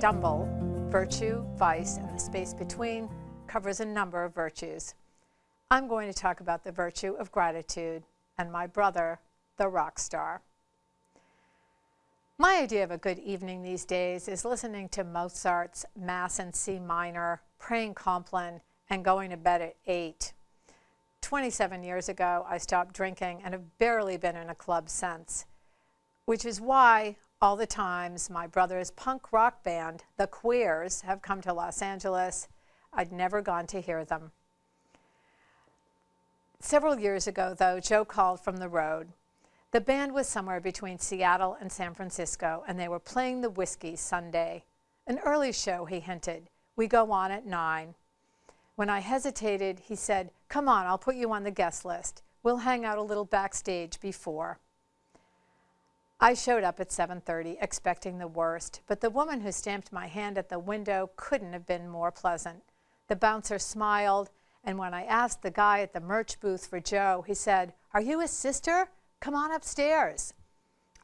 Stumble, Virtue, Vice, and the Space Between covers a number of virtues. I'm going to talk about the virtue of gratitude and my brother, the rock star. My idea of a good evening these days is listening to Mozart's Mass in C minor, praying Compline, and going to bed at 8. 27 years ago, I stopped drinking and have barely been in a club since, which is why all the times my brother's punk rock band, The Queers, have come to Los Angeles, I'd never gone to hear them. Several years ago, though, Joe called from the road. The band was somewhere between Seattle and San Francisco, and they were playing the Whiskey Sunday. An early show, he hinted. We go on at 9. When I hesitated, he said, "Come on, I'll put you on the guest list. We'll hang out a little backstage before." I showed up at 7:30, expecting the worst, but the woman who stamped my hand at the window couldn't have been more pleasant. The bouncer smiled, and when I asked the guy at the merch booth for Joe, he said, "Are you his sister? Come on upstairs."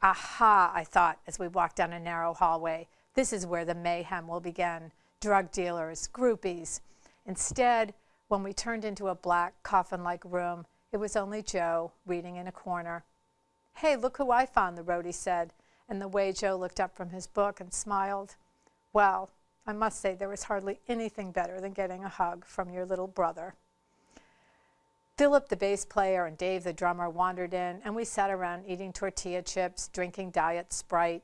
Aha, I thought as we walked down a narrow hallway. This is where the mayhem will begin. Drug dealers, groupies. Instead, when we turned into a black coffin-like room, it was only Joe reading in a corner. "Hey, look who I found," the roadie said, and the way Joe looked up from his book and smiled. Well, I must say there was hardly anything better than getting a hug from your little brother. Philip, the bass player, and Dave, the drummer, wandered in, and we sat around eating tortilla chips, drinking Diet Sprite,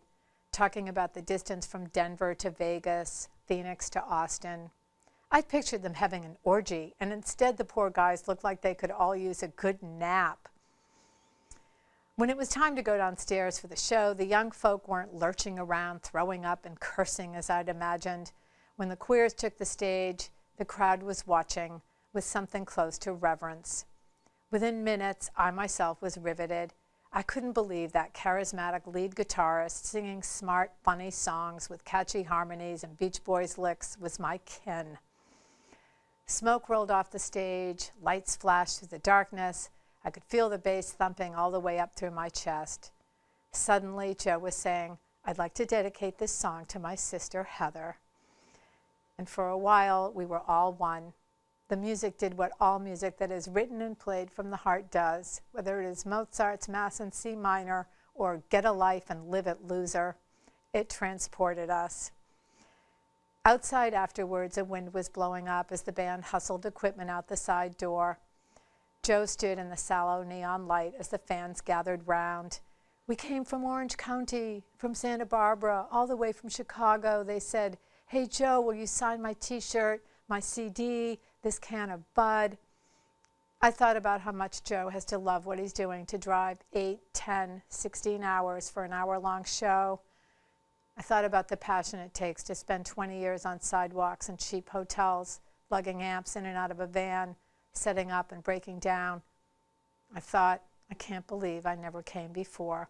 talking about the distance from Denver to Vegas, Phoenix to Austin. I pictured them having an orgy, and instead the poor guys looked like they could all use a good nap. When it was time to go downstairs for the show, the young folk weren't lurching around, throwing up and cursing as I'd imagined. When the Queers took the stage, the crowd was watching with something close to reverence. Within minutes, I myself was riveted. I couldn't believe that charismatic lead guitarist singing smart, funny songs with catchy harmonies and Beach Boys licks was my kin. Smoke rolled off the stage, lights flashed through the darkness. I could feel the bass thumping all the way up through my chest. Suddenly, Joe was saying, "I'd like to dedicate this song to my sister, Heather." And for a while, we were all one. The music did what all music that is written and played from the heart does, whether it is Mozart's Mass in C minor or Get a Life and Live It, Loser. It transported us. Outside afterwards, a wind was blowing up as the band hustled equipment out the side door. Joe stood in the sallow neon light as the fans gathered round. "We came from Orange County, from Santa Barbara, all the way from Chicago." They said, "Hey, Joe, will you sign my T-shirt, my CD, this can of Bud?" I thought about how much Joe has to love what he's doing to drive 8, 10, 16 hours for an hour-long show. I thought about the passion it takes to spend 20 years on sidewalks and cheap hotels, lugging amps in and out of a van, setting up and breaking down. I thought, I can't believe I never came before.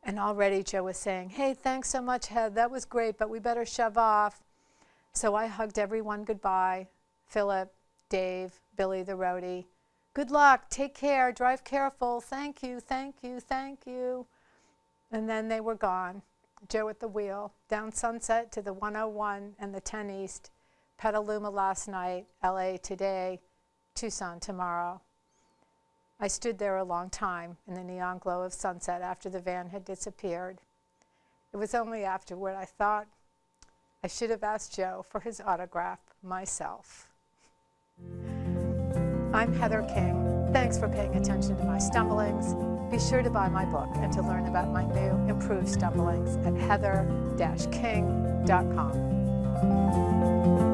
And already Joe was saying, "Hey, thanks so much, Head. That was great, but we better shove off." So I hugged everyone goodbye. Philip, Dave, Billy the roadie. "Good luck, take care, drive careful, thank you, thank you, thank you." And then they were gone. Joe at the wheel, down Sunset to the 101 and the 10 East, Petaluma last night, LA today, Tucson tomorrow. I stood there a long time in the neon glow of sunset after the van had disappeared. It was only afterward I thought I should have asked Joe for his autograph myself. I'm Heather King. Thanks for paying attention to my stumblings. Be sure to buy my book and to learn about my new improved stumblings at heather-king.com.